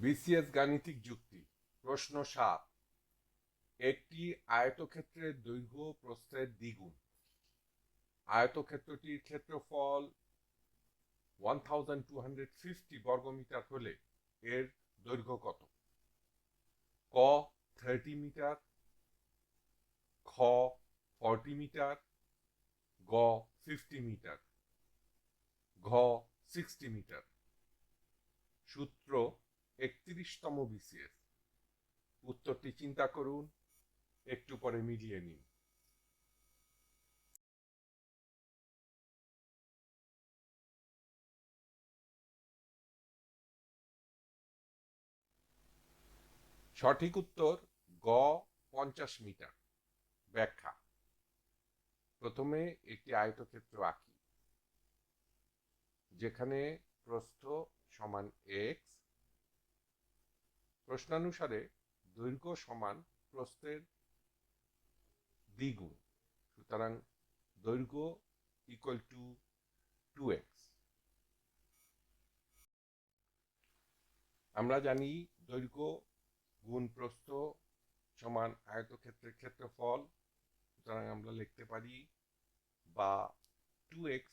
BCS গাণিতিক যুক্তি প্রশ্ন ৭। একটি আয়তক্ষেত্রের দৈর্ঘ্য প্রস্থের দ্বিগুণ। আয়তক্ষেত্রটির ক্ষেত্রফল 1250 বর্গমিটার হলে এর দৈর্ঘ্য কত? ক 30 মিটার, খ 40 মিটার, গ 50 মিটার, ঘ 60 মিটার। সূত্র 31তম বিসিএস। উত্তরটি চিন্তা করুন, একটু পরে মিলিয়ে নিন। সঠিক উত্তর গ 50 মিটার। ব্যাখ্যা: প্রথমে একটি আয়তক্ষেত্র আঁকি, যেখানে প্রস্থ সমান এক্স। প্রশ্নানুসারে দৈর্ঘ্য সমান প্রস্থের দ্বিগুণ, সুতরাং দৈর্ঘ্য ইকুয়াল টু 2x। আমরা জানি দৈর্ঘ্য গুণ প্রস্থ সমান আয়তক্ষেত্রের ক্ষেত্রফল, সুতরাং আমরা লিখতে পারি বা 2x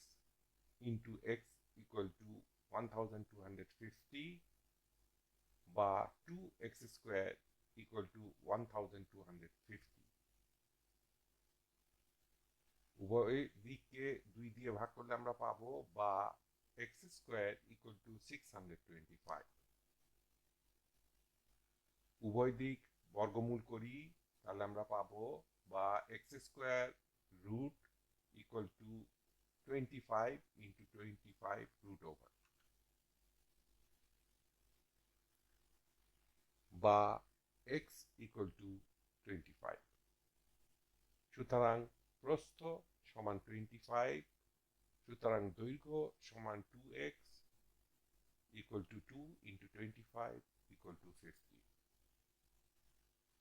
into x equal two 1250 বা 2x স্কোয়ার ইকুয়াল টু 1250। উভয় দিককে 2 দিয়ে ভাগ করলে আমরা পাবো বা x স্কোয়ার ইকুয়াল টু 625। উভয় দিক বর্গমূল করি, তাহলে আমরা পাবো বা x square root equal to 25 into 25 root over, বা x ইকুয়াল টু 25। সুতরাং প্রস্থ সমান 25, সুতরাং দৈর্ঘ্য সমান 2x equal to 2 into 25 equal to 50।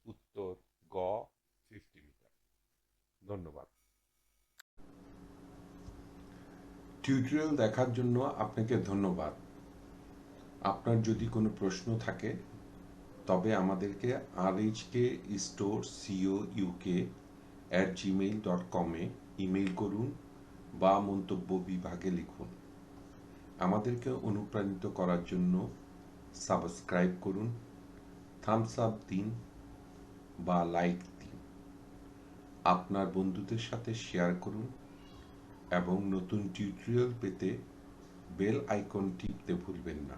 উত্তর গ 50 মিটার। ধন্যবাদ। টিউটোরিয়াল দেখার জন্য আপনাকে ধন্যবাদ। আপনার যদি কোনো প্রশ্ন থাকে তবে আমাদেরকে rhkstorecouk@gmail.com ইমেইল করুন বা মন্তব্য বিভাগে লিখুন। আমাদেরকে অনুপ্রাণিত করার জন্য সাবস্ক্রাইব করুন, থামস আপ দিন বা লাইক দিন। আপনার বন্ধুদের সাথে শেয়ার করুন এবং নতুন টিউটোরিয়াল পেতে বেল আইকন টিপতে ভুলবেন না।